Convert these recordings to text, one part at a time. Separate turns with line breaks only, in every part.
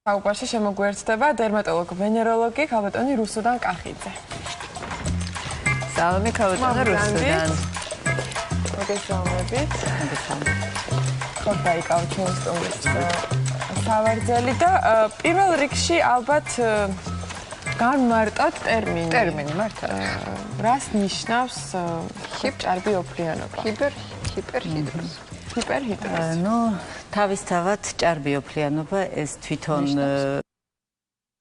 საუბარში შემოგვიერთდება დერმატოლოგ-ვენეროლოგი ქალბატონი რუსუდან კახიძე.
Salome ქალბატონი რუსუდან.
მოგესალმებით. ხო დაიკავეთ ჩვენს სტუმრის სავარძელი და პირველ რიგში ალბათ განმარტოთ ტერმინი.
ტერმინი მართლა.
რას ნიშნავს ჭარბი ოფლიანობა?
ჰიპერჰიდროზი.
ჰიპერჰიდროზი.
Ну, თავისთავად ჭარბი ოფლიანობა ეს თვითონ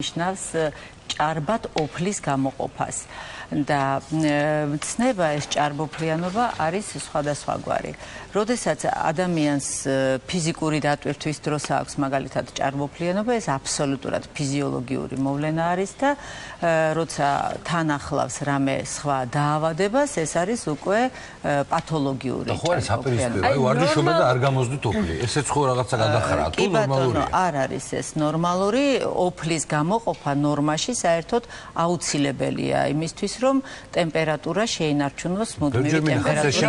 ნიშნავს ჭარბად ოფლის გამოყოფას. და ცნება ეს ჭარბოფლიანობა არის სხვადასხვაგვარი. როდესაც ადამიანს ფიზიკური დატვირთვის დროს აქვს მაგალითად ჭარბოფლიანობა, ეს აბსოლუტურად ფიზიოლოგიური მოვლენა არის და როცა თან ახლავს რამე სხვა დაავადებას, ეს არის უკვე პათოლოგიური.
და ხო არის აპერისპირო, აი ვარჯიშობა და არ გამოსდით ოფლი. ესეც ხო რაღაცა გადახრა, თუ ნორმალურია?
არ არის ეს ნორმალური, ოფლის გამოყოფა ნორმაში საერთოდ აუცილებელია იმისთვის რომ ტემპერატურა შეინარჩუნოს მუდმივი ტემპერატურა.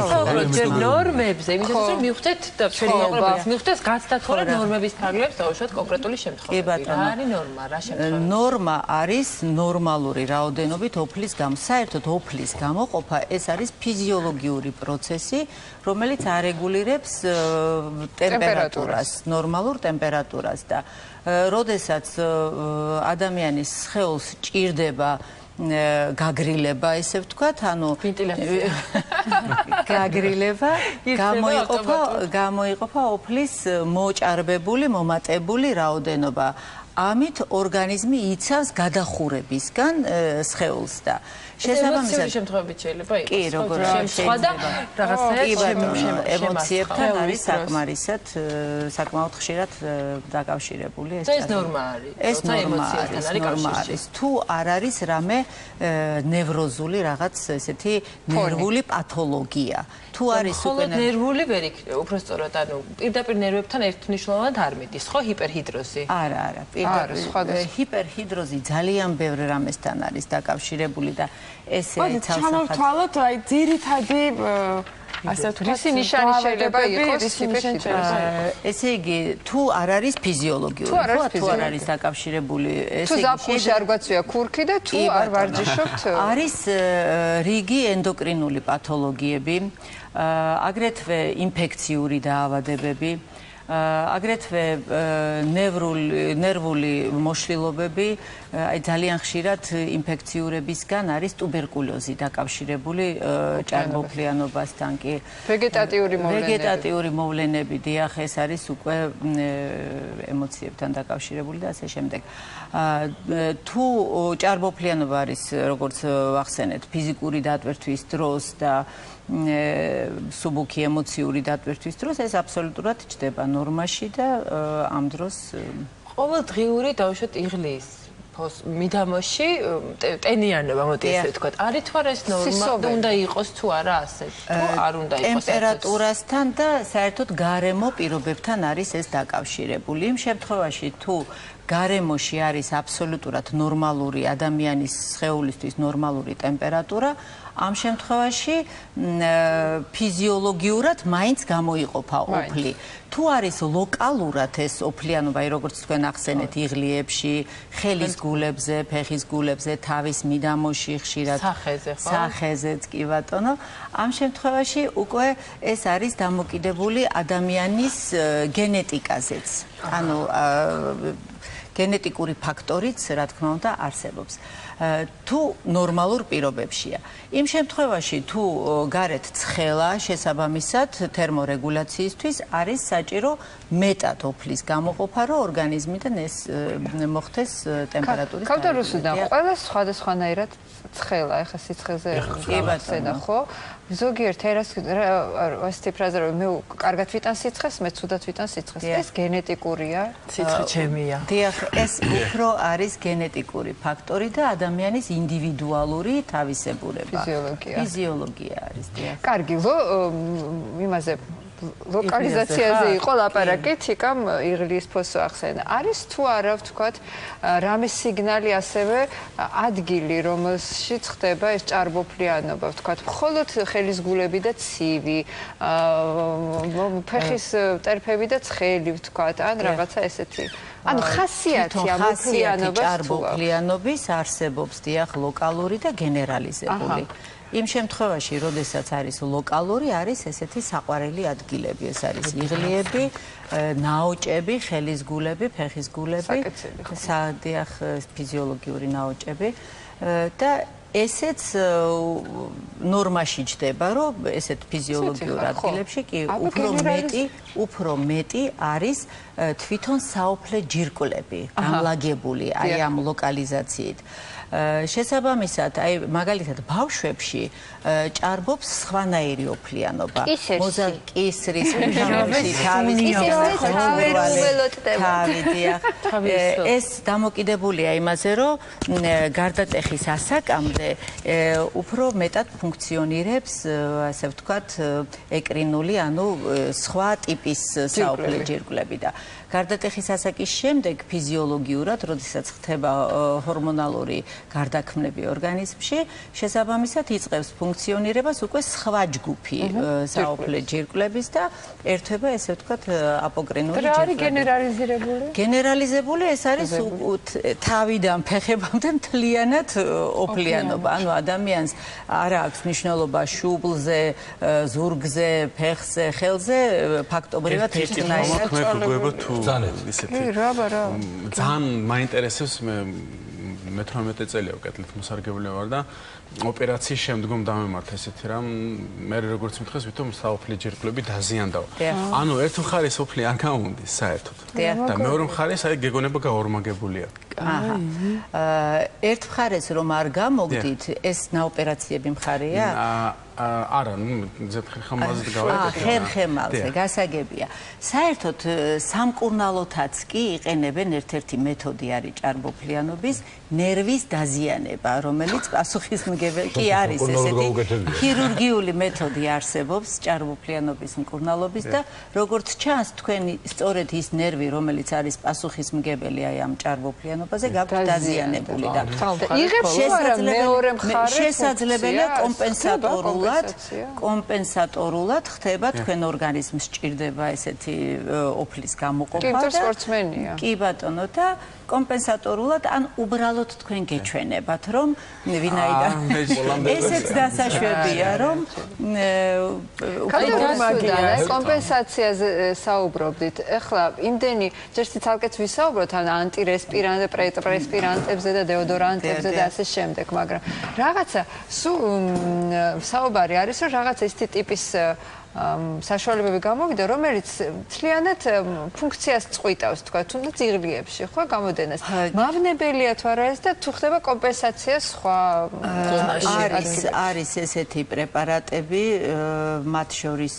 ნორმებზე, იმისათვის რომ მივხვდეთ და შეგიძლიათ მივხვდეთ გაცდათვალე ნორმების ფარგლებს დაუშვათ კონკრეტული შემთხვევები. რა არის ნორმა, რა შემთხვევაში?
ნორმა არის ნორმალური რაოდენობით ოფლის საერთოდ ოფლის გამოყოფა ეს არის ფიზიოლოგიური პროცესი, რომელიც არეგულირებს ტემპერატურას, ნორმალურ ტემპერატურას და როდესაც ადამიანის სხეულს ჭირდება გაგრილება, ესე ვთქვათ, ანუ
ვენტილაცია.
გაგრილება გამოიყოფა ოფლის მოჭარბებული, მომატებული რაოდენობა. ამით ორგანიზმი იცავს გადახურებისგან სხეულს და
შესაბამისად შემთხვევებით შეიძლება იყოს.
კი, როგორ
შეიძლება რაღაცა
ემოციებთან არის საკმაოდ ხშირად დაკავშირებული ეს.
ეს ნორმა არის.
ეს ნორმა არის. თუ არ არის რამე ნევროზული რაღაც ესეთი ნერვული პათოლოგია. თუ არის
უკვე ნერვული ვერ იქნება, უბრალოდ ანუ პირდაპირ ნერვებთან ერთმნიშვნელოვნად არ მიდის, ხო ჰიპერჰიდროზი?
არა, ჰიპერჰიდროზი ძალიან ბევრ რამესთან არის დაკავშირებული და ესე
ჩამოვთვალოთ აი ძირითადი ასე ვთქვათ
რისი ნიშანი შეიძლება იყოს ჰიპერჰიდროზი?
ესე იგი თუ არ არის ფიზიოლოგიური, თუ არ არის დაკავშირებული,
ესე იგი თუ ზაფხულში არ გვაწვია ქურქი და თუ არ ვარჯიშობთ
არის რიგი ენდოკრინული პათოლოგიები, აგრეთვე ინფექციური დაავადებები, აგრეთვე ნერვული მოშლილობები, აი ძალიან ხშირად ინფექციურებისგან არის ტუბერკულოზი დაკავშირებული ჭარბოფლიანობასთან კი.
ვეგეტატიური
მოვლენები, დიახ, ეს არის უკვე ემოციებთან დაკავშირებული და ასე შემდეგ. თუ ჭარბოფლიანობა არის, როგორც ვახსენეთ, ფიზიკური დატვირთვის დროს და სუბუქი ემოციური დატვირთვის დროს ეს აბსოლუტურად ჩდება ნორმაში და ამ დროს
ყოველდღიური დაუშვათ იღლის მიდამოში ტენიანობა მოდი ესე ვთქვათ. არის თუ არა ეს ნორმა და უნდა იყოს თუ არა ასე? თუ არ უნდა იყოს
ტემპერატურასთან და საერთოდ გარემო პირობებთან არის ეს დაკავშირებული. იმ შემთხვევაში თუ გარემოში არის აბსოლუტურად ნორმალური ადამიანის სხეულისთვის ნორმალური ტემპერატურა, ამ შემთხვევაში ფიზიოლოგიურად მაინც გამოიყოფა ოფლი. თუ არის ლოკალურად ეს ოფლიანობა, როგორც თქვენ ახსენეთ, იღლიებში, ხელის გულებზე, ფეხის გულებზე, თავის მიდამოში, ხშირად სახეზეც კი ბატონო, ამ შემთხვევაში უკვე ეს არის დამოკიდებული ადამიანის გენეტიკაზეც. ანუ გენეტიკური ფაქტორიც, რა თქმა უნდა, არსებობს. თუ ნორმალურ პირობებშია. იმ შემთხვევაში, თუ გარეთ ცხელა, შესაბამისად, თერმორეგულაციისთვის არის საჭირო მეტად ოფლის გამოყოფა, რომ ორგანიზმიდან ეს მოხდეს ტემპერატურის
გარემოში. ქავდარუსუდან ყველა სხვადასხვანაირად ცხელა, ეხა სიცხეზე ხსენა, ხო? ზოგიერთ ასეთი ფრაზა რომ მე კარგად ვიტან სიცხეს, მე ცუდად ვიტან სიცხეს. ეს გენეტიკურია?
სიცხე ჩემია.
დიახ, ეს უფრო არის გენეტიკური ფაქტორი და ადამიანის ინდივიდუალური თავისებურება. ფიზიოლოგია არის, დიახ.
კარგი, იმაზე ლოკალიზაციაზე იყო ლაპარაკი, თიკამ იღლის ფოსო ახსენა. არის თუ არა ვთქვათ, რამე სიგნალი ასევე ადგილი, რომელშიც ხდება ეს ჭარბოფლიანობა, ვთქვათ, მხოლოდ ხელის გულები და ცივი, ფეხის ტერფები და ცხელი, ვთქვათ, ან რაღაცა ესეთი. ანუ ხასიათი ამ ოფლიანობას
ჭარბოფლიანობის არსებობს დიახ ლოკალური და გენერალიზებული. იმ შემთხვევაში, როდესაც არის ლოკალური, არის ესეთი საყვარელი ადგილები, ეს არის იღლიები, ნაოჭები, ხელის გულები, ფეხის გულები, დიახ ფიზიოლოგიური ნაოჭები და ესეც ნორმაში ჯდება, რომ ესეთ ფიზიოლოგიურ ადგილებში კი უფრო მეტი არის თვითონ საოფლე ჯირკვლები გამლაგებული აი ამ ლოკალიზაციით. შესაბამისად, აი მაგალითად ბავშვებში ჭარბობს სხვანაირი ოფლიანობა. მოზაკისრის ეს დამოკიდებულია იმაზე, რომ გარდატეხის ასაკამდე უფრო მეტად ფუნქციონირებს, ასე ვთქვათ, ეკრინული, ანუ სხვა ტიპის საოფლე ჯირკვლები და გარდატეხის ასაკის შემდეგ ფიზიოლოგიურად, როდესაც ხდება ჰორმონალური გარდაქმნები ორგანიზმში, შესაბამისად იწყებს ფუნქციონირებას უკვე სხვა ჯგუფი საოფლე ჯირკვლების და ერთვება ესე ვთქვათ აპოკრინული ჯირკვლები.
რა არის გენერალიზებული?
გენერალიზებული ეს არის თავიდან ფეხებამდე მთლიანად ოფლიანობა. ანუ ადამიანს არ აქვს მნიშვნელობა შუბლზე, ზურგზე, ფეხზე, ხელზე, ფაქტობრივად ერთნაირად
ძალიან მაინტერესებს მე 18 წელია უკეთილ მოსარგებლე ვარ და ოპერაციის შემდგომ დამემართ ესეთი რამ მე როგორც მითხეს ვითომ საოფლე ჯირკვლები დაზიანდა. ანუ ერთ მხარეს ოფლი არ გამომდის საერთოდ და მეორე მხარეს აი გეგონება გაორმაგებულია.
ერთ მხარეს რომ არ გამოგდით ეს ნაოპერაციები მხარეა?
არა, ხერხემალზე გავაკეთე.
ხერხემალზე გასაგებია. საერთოდ სამკურნალოთაც კი იყენებენ ერთ-ერთი მეთოდი არის ჭარბოფლიანობის ნერვის დაზიანება, რომელიც პასუხისმგებელი კი არის ესეთი ქირურგიული მეთოდი არსებობს ჭარბოფლიანობის მკურნალობის და როგორც ჩანს თქვენი სწორედ ის ნერვი, რომელიც არის პასუხისმგებელი აი ამ ჭარბოფლიანობაზე გაქვთ დაზიანებული და
იღებს არა მეორე მხარე
შესაძლებელია კომპენსატორულად ხდება თქვენ ორგანიზმს სჭირდება ესეთი ოფლის გამოყოფა და
სპორტსმენია.
კი ბატონო და კომპენსატორულად ან უბრალოდ თქვენ გეჩვენებათ რომ ვინაიდან ესეც დასაშვებია რომ
კომპენსაციაზე საუბრობდით. ეხლა იმდენი ჯერში თალკეც ვისაუბროთ ან ანტირესპირანტებზე და დეოდორანტებზე და ასე შემდეგ, მაგრამ რაღაცა საუბარი არის რომ რაღაცა ისეთი ტიპის საშუალებები გამოვიდა, რომელიც მთლიანად ფუნქციას წყვიტავს, თქვა, თუნდაც იღლიებში, ხო, გამოდენას. მავნებელია თუ არა ეს და თუ ხდება კომპენსაცია სხვა
არის ესეთი პრეპარატები, მათ შორის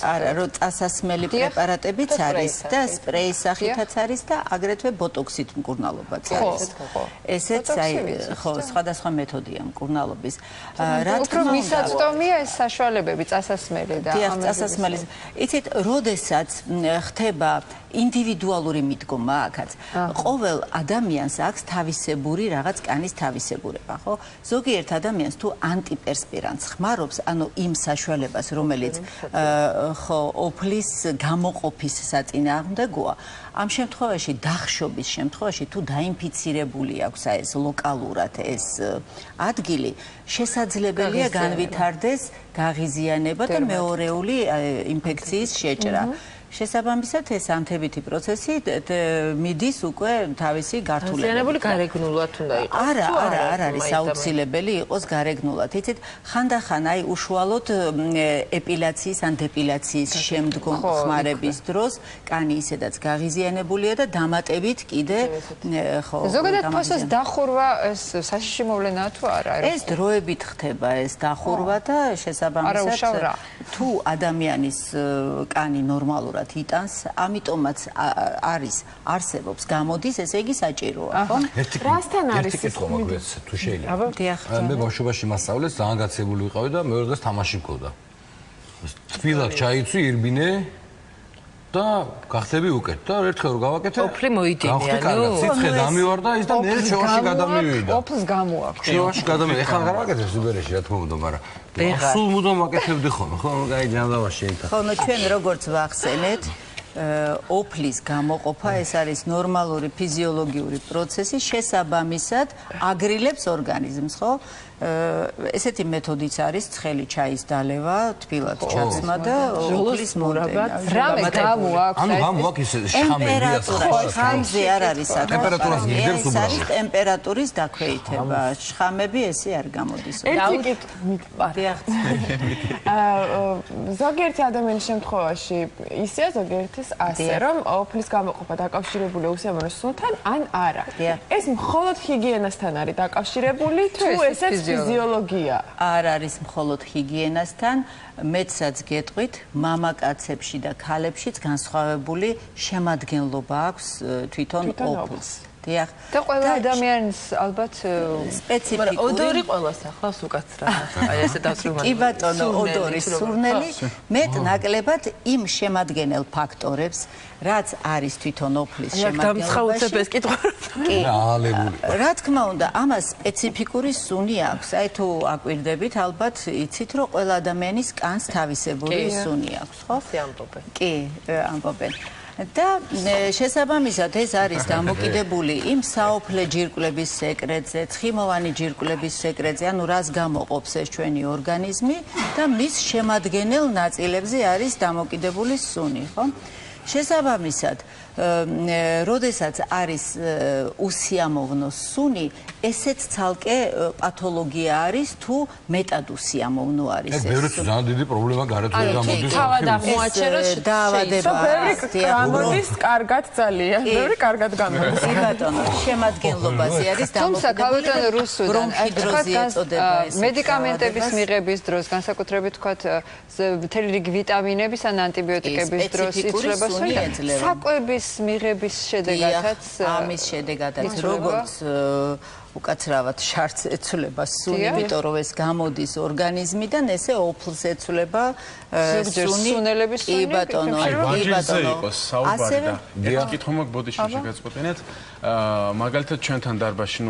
არა,
რომ წასასმელი პრეპარატებიც არის და სპრეის სახითაც არის და აგრეთვე ბოტოქსით მკურნალობაც არის. ესეც აი ხო, სხვადასხვა მეთოდია მკურნალობის.
რა თქმა უნდა, მისაწვდომია ეს საშუალებები წასასმელი და
ამ წასასმელის. იცით, როდესაც ხდება ინდივიდუალური მიდგომა აქაც. ყოველ ადამიანს აქვს თავისებური რაღაც კანის თავისებურება, ხო? ზოგიერთ ადამიანს თუ ანტიპერსპირანტს ხმარობს, ანუ იმ საშუალებას, რომელიც ხო, ოფლის გამოყოფის საწინააღმდეგოა, ამ შემთხვევაში დახშობის შემთხვევაში თუ დაინფიცირებული აქვს ეს ლოკალურად ეს ადგილი, შესაძლებელია განვითარდეს გაღიზიანება და მეორეული ინფექციის შეჭრა. შესაბამისად ეს ანთებითი პროცესი მიდის უკვე თავისი გართულებით.
ზიანებული გარეგნულად უნდა იყოს.
არა არის აუცილებელი იყოს გარეგნულად. იცით, ხანდახან აი უშუალოდ ეპილაციის ან დეპილაციის შემდგომ ხმარების დროს კანი ისედაც გაღიზიანებულია და დამატებით კიდე ხო.
ზოგადად ფოსოს დახურვა ეს საშიში მოვლენაა თუ არა?
ეს დროებით ხდება ეს დახურვა და შესაბამისად თუ ადამიანის კანი ნორმალურად იტანს, ამიტომაც არსებობს, გამოდის, ესე იგი საჭიროა, ხო?
რასთან არის
ერთი კითხვა მაქვს, თუ შეიძლება.
დიახ.
მე ბავშვობაში მასწავლეს, ძალიან გაცილებული ვიყავი და მეორე დღეს თამაში მქონდა. თბილად ჩაიცვი, ირბინე და გახდები უკეთ და ერთხელ რომ გავაკეთე.
ოფლი მოიდინე, ანუ
სიცხე დამივარ და ის და მე შევაში გადამივიდა.
ოფლს გამოაქვს.
შევაში გადამივიდა. ეხლა რა გავაკეთებ სიბერეში, რა თქმა უნდა, მაგრამ სულ მუდამ ვაკეთებდი ხოლმე, ხო? აი ჯანდავაში იქა.
ხო, ჩვენ როგორც ვახსენეთ, ოფლის გამოყოფა, ეს არის ნორმალური ფიზიოლოგიური პროცესი, შესაბამისად აგრილებს ორგანიზმს, ხო? ესეთი მეთოდიც არის ცხელი ჩაის დალევა, თბილად ჩაცმა და ოფლის მორაბად.
რამე გამოაქვს?
ანუ გამოაქვს ის შხამები
ხამზე არ არის საკითხი.
ტემპერატურას მიგდებს
ეს არის
უბრალოდ.
ტემპერატურის დაქვეითება. შხამები ესე არ გამოდის.
ერთი ზოგიერთი ადამიანის შემთხვევაში ისეა, ზოგიერთის ასე, რომ ოფლის გამოყოფა დაკავშირებული უსიამოვნო სუნთან ან არა. ეს მხოლოდ ჰიგიენასთან არის დაკავშირებული თუ ესეც ფიზიოლოგია?
არ არის მხოლოდ ჰიგიენასთან, მეცაც გეტყვით, მამაკაცებში და ქალებშიც განსხვავებული შემადგენლობა აქვს თვითონ ოფლს. დიახ.
და ყველა ადამიანს ალბათ
სპეციფიკური
ოდორი ყველას ახლავს უკაცრა. აი ესე დავსრულებთ.
კი ბატონო, ოდორის სურნელი მეტ-ნაკლებად იმ შემადგენელ ფაქტორებს, რაც არის თვითონ ოფლის შემადგენლობაში.
ეს კითხვა.
კი.
აალებული.
რა თქმა უნდა, ამას სპეციფიკური სუნი აქვს. აი თუ აკვირდებით, ალბათ იცით, რომ ყველა ადამიანის კანს თავისებური სუნი აქვს, ხო?
ამბობენ.
კი, ამბობენ. და შესაბამისად ეს არის დამოკიდებული იმ საოფლე ჯირკვლების სეკრეტზე, ცხიმოვანი ჯირკვლების სეკრეტზე, ანუ რას გამოყოფს ეს ჩვენი ორგანიზმი და მის შემადგენელ ნაწილებზე არის დამოკიდებული სუნი, ხო? შესაბამისად, როდესაც არის უსიამოვნო სუნი, ესეც ცალკე პათოლოგია არის თუ მეტად უსიამოვნო არის ეს.
ეს ბევრი ძალიან დიდი პრობლემა გარეთვე გამოდის.
თავად აღმოაჩენა
დაავადება.
გამოდის კარგად ძალიან, ბევრი კარგად გამოდის.
კი ბატონო, შემადგენლობაზე არის
თუმცა ქალბატონო რუსუდან
ბრონქიდროზი ეწოდება ეს.
მედიკამენტების მიღების დროს, განსაკუთრებით თქვათ მთელი რიგი ვიტამინების ან ანტიბიოტიკების დროს იცვლება სუნი. საკვების მიღების შედეგადაც
ამის შედეგადაც როგორც უკაცრავად შარც ეცვლება სუნი, იმიტომ რომ ეს გამოდის ორგანიზმიდან, ესე ოფლს ეცვლება სუნი.
სუნელების სუნი.
კი ბატონო, კი ბატონო.
იყოს საუბარი და ერთ კითხვა მაქვს ბოდიში შეგაწყვეტინეთ. მაგალითად ჩვენთან დარბაზში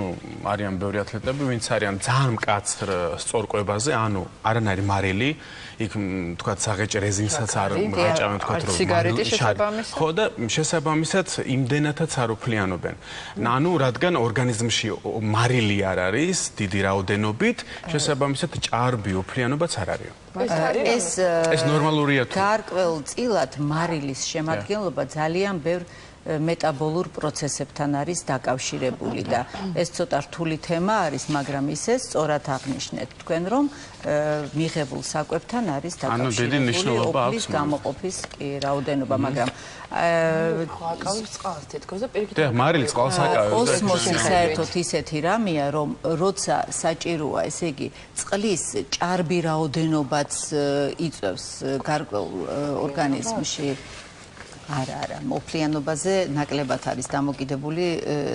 არიან ბევრი ათლეტები, ვინც არიან ძალიან მკაცრ სწორკვებაზე, ანუ არანაირი მარილი, იქ თქვათ საღეჭე რეზინსაც არ გაჭამენ, თქვათ რომ
სიგარეტი შესაბამისად.
ხო და შესაბამისად იმდენათაც არ უფლიანობენ. ანუ რადგან ორგანიზმში მარილი არ არის დიდი რაოდენობით, შესაბამისად ჭარბი უფლიანობაც არ არის. ეს ნორმალურია თუ?
გარკვეულწილად მარილის შემადგენლობა ძალიან ბევრ მეტაბოლურ პროცესებთან არის დაკავშირებული და ეს ცოტა რთული თემა არის, მაგრამ ისე სწორად აღნიშნეთ თქვენ, რომ მიღებულ საკვებთან არის დაკავშირებული ოფლის გამოყოფის რაოდენობა, მაგრამ
აკავებს წყალს თითქოს და პირიქით.
და მარილი წყალს აკავებს.
ოსმოსი საერთოდ ისეთი რამეა, რომ როცა საჭიროა, ესე იგი, წყლის ჭარბი რაოდენობაც იწევს გარკვეულ ორგანიზმში. არა, მოფლიანობაზე ნაკლებად არის დამოკიდებული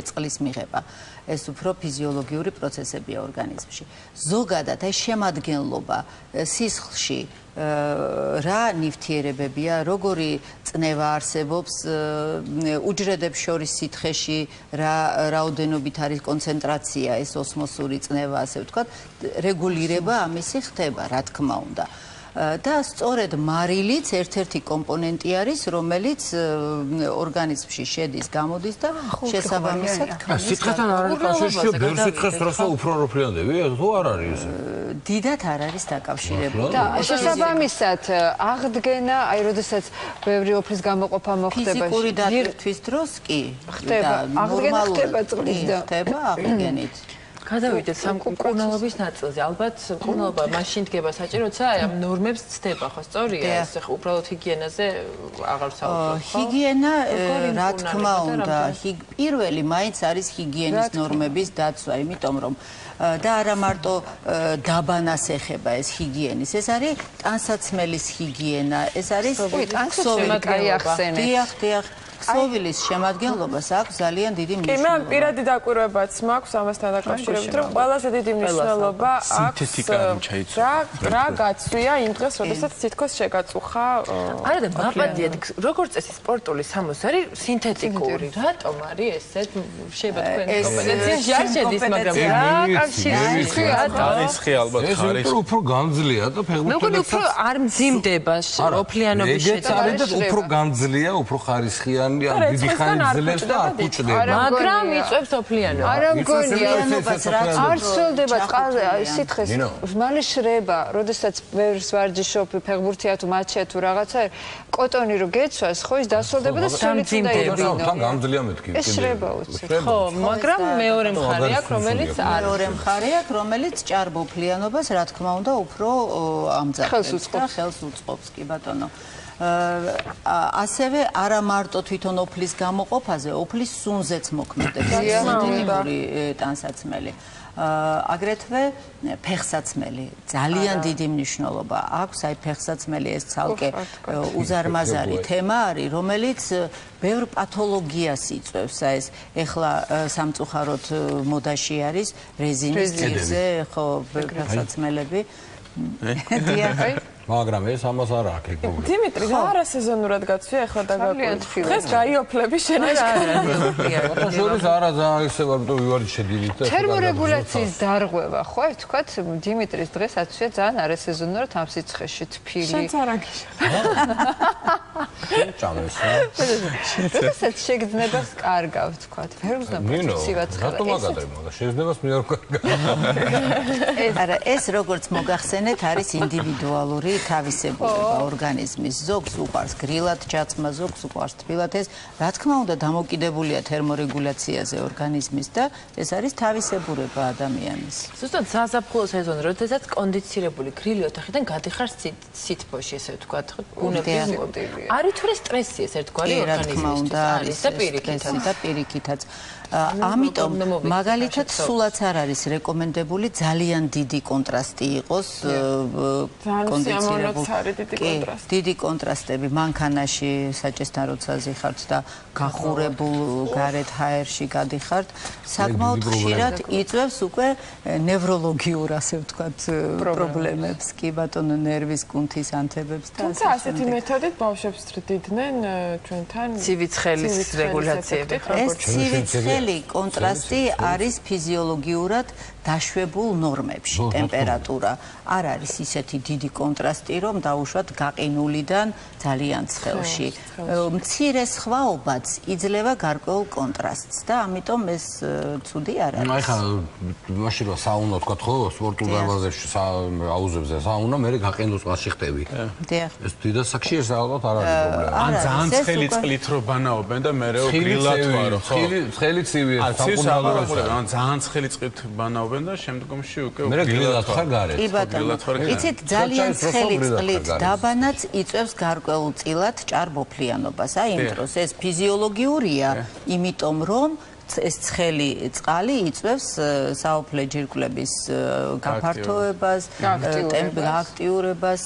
წყლის მიღება. ეს უფრო ფიზიოლოგიური პროცესებია ორგანიზმში. ზოგადად აი შემადგენლობა სისხლში რა ნივთიერებებია, როგორი წნევა არსებობს უჯრედებს შორის სითხეში, რა რაოდენობით არის კონცენტრაცია, ეს ოსმოსური წნევა, ასე ვთქვათ, რეგულირება ამისი ხდება, რა თქმა უნდა. და სწორედ მარილიც ერთ-ერთი კომპონენტი არის, რომელიც ორგანიზმში შედის, გამოდის და შესაბამისად ქმნის.
სითხესთან არ არის კავშირში, ბევრ სითხეს დროსა უფრო როფლიანდები, თუ არ არის ესე?
დიდად არ არის დაკავშირებული.
და შესაბამისად აღდგენა, აი როდესაც ბევრი ოფლის გამოყოფა მოხდება,
ფიზიკური დატვირთვის დროს კი
ხდება, აღდგენა ხდება წყლის და
ხდება აღდგენით.
გადავიდეთ სამკურნალობის ნაწილზე. ალბათ მკურნალობა მაშინ დგება საჭირო, როცა აი ამ ნორმებს ცდება, ხო, სწორია? ეს უბრალოდ ჰიგიენაზე აღარ საუბრობ, ხო?
ჰიგიენა, რა თქმა უნდა, პირველი მაინც არის ჰიგიენის ნორმების დაცვა, იმიტომ რომ და არა მარტო დაბანას ეხება ეს ჰიგიენის, ეს არის ტანსაცმელის ჰიგიენა, ეს არის
ტანსაცმელი კაი ახსენეთ.
დიახ, ქსოვილის შემადგენლობას აქვს ძალიან დიდი
კი, მე
მნიშვნელობა.
პირადი დაკვირვებაც მაქვს ამასთან დაკავშირებით, რომ ყველაზე დიდი მნიშვნელობა აქვს რა გაცვია იმ დღეს, როდესაც თითქოს შეგაწუხა.
არა და მაპატიეთ, როგორც წესი სპორტული სამოსი არის სინთეტიკური. რატომ არის ესე? შეიძლება თქვენ კომპეტენციაში არ შედის, მაგრამ რა კავშირი
არის ხე ალბათ ხარის.
ეს უფრო განძლია და
მეგონი უფრო
ფეხბურთელსაც
არ მძიმდება ოფლიანობის
შეწყვეტა და უფრო განძლია, უფრო ხარისხიანი, ან დიდი ხანი ძლებს და არ ფუჭდება.
მაგრამ იწვევს ოფლიანობა.
არა მგონია არ სრულდება სითხეს მალე შრება, როდესაც ვერს ვარჯიშობ ფეხბურთია თუ მატჩია თუ რაღაცა კოტონი რო გეცვას, ხო ის დასრულდება და სულით უნდა იბინო.
თან გამძლია მეთქი.
ეს შრება უცებ.
ხო, მაგრამ მეორე მხარე აქვს, რომელიც არ
მეორე მხარე აქვს, რომელიც ჭარბოფლიანობას, რა თქმა უნდა, უფრო ამძაფრებს და ხელს უწყობს, კი ბატონო. ასევე არა მარტო თვითონ ოფლის გამოყოფაზე, ოფლის სუნზეც მოქმედებს სინთეტიკური ტანსაცმელი. აგრეთვე ფეხსაცმელი ძალიან დიდი მნიშვნელობა აქვს, აი ფეხსაცმელი ეს ცალკე უზარმაზარი თემა არის, რომელიც ბევრ პათოლოგიას იწვევს, აი ეს ეხლა სამწუხაროდ მოდაში არის რეზინის ძირზე, ხო, ფეხსაცმელები.
მაგრამ ეს ამას არ აქვს ეგ პრობლემა.
დიმიტრი, რა არასეზონურად გაცვია ახლა დაგაკვირდი. დღეს გაიოფლები შენაშკარად.
შორის არა ძალიან ისე ვარ თუ ვივარდი შედივით და
თერმორეგულაციის დარღვევა, ხო, ერთ თქვათ დიმიტრის დღეს აცვია ძალიან არასეზონურად ამ სიცხეში თბილი.
შენც არ აგიშა.
ჭამეს.
როდესაც შეგრძნებას კარგავ, თქვათ. ვერ უზნო სივაცხელა.
რატომ აგადრე, მაგრამ შეგრძნებას მე არ კარგავ.
არა, ეს როგორც მოგახსენეთ, არის ინდივიდუალური თავისებურება ორგანიზმის. ზოგს უყვარს გრილად ჩაცმა, ზოგს უყვარს თბილად. ეს რა თქმა უნდა დამოკიდებულია თერმორეგულაციაზე ორგანიზმის და ეს არის თავისებურება ადამიანის.
ზუსტად საზაფხულო სეზონი, როდესაც კონდიცირებული გრილი ოთახიდან გადიხარ სითბოში, ესე ვთქვათ, ბუნების მოდელი. არის თუ სტრესი ეს ერთგვარი ორგანიზმისთვის არის და
პირიქითაც. ამიტომ მაგალითად სულაც არ არის რეკომენდებული ძალიან დიდი კონტრასტი იყოს დიდი კონტრასტები მანქანაში საჭესთან როცა ზიხართ და გახურებულ გარეთ ჰაერში გადიხართ საკმაოდ ხშირად იწვევს უკვე ნევროლოგიურ ასე ვთქვათ პრობლემებს კი ბატონო ნერვის კუნთის ანთებებს და
თუმცა ასეთი მეთოდით ბავშვებს თრდიდნენ ჩვენთან
ცივიცხელის რეგულაციები
ეს ცივიცხელი კონტრასტი არის ფიზიოლოგიურად დაშვებულ ნორმებში ტემპერატურა არ არის ისეთი დიდი კონტრასტი რომ დაუშვათ გაყინულიდან ძალიან ცხელში მცირე სხვაობაც იძლევა გარკვეულ კონტრასტს და ამიტომ ეს ცუდი არ არის
აი ხა მაშინ რა საუნა ვთქვათ ხო სპორტულ დარბაზებში აუზებზე საუნა მე გაყინულ წყალში ხტები ეს დიდ საკში ეს ალბათ არ არის პრობლემა
ან ძალიან ცხელი წყლით რო ბანაობენ და მე გრილად ვარო ხო
ცხელი ცივი
ან ძალიან ცხელი წყლით ბანაობენ და შემდგომში უკვე
გრილად ხარ გარეთ
კი ბატონო იცით ძალიან ცხელი წყლით დაბანაც იწევს გარკვეულ წილად ჭარბოფლიანობას აი იმ დროს ეს ფიზიოლოგიურია იმიტომ რომ ეს ცხელი წყალი იწვევს საოფლე ჯირკვლების გაფართოებას, აქტიურებას,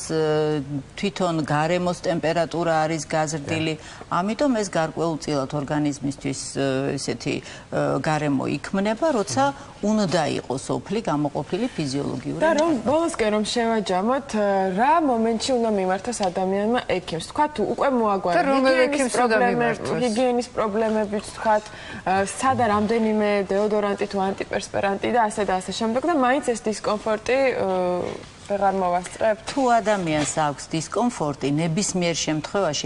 თვითონ გარემოს ტემპერატურა არის გაზრდილი. ამიტომ ეს გარკვეულწილად ორგანიზმისთვის ესეთი გარემო იქმნება, როცა უნდა იყოს ოფლი გამოყოფილი ფიზიოლოგიური.
და რომ ბოლოსკენ რომ შევაჯამოთ, რა მომენტში უნდა მიმართოს ადამიანმა ექიმს? თქვა თუ უკვე მოაგვარა ჰიგიენის პრობლემებიც თქვა და რამდენიმე დეოდორანტი თუ ანტიპერსპირანტი და ასე და ასე შემდეგ და მაინც ეს დისკომფორტი ვეღარ მოვასწრებ.
თუ ადამიანს აქვს დისკომფორტი, ნებისმიერ შემთხვევაში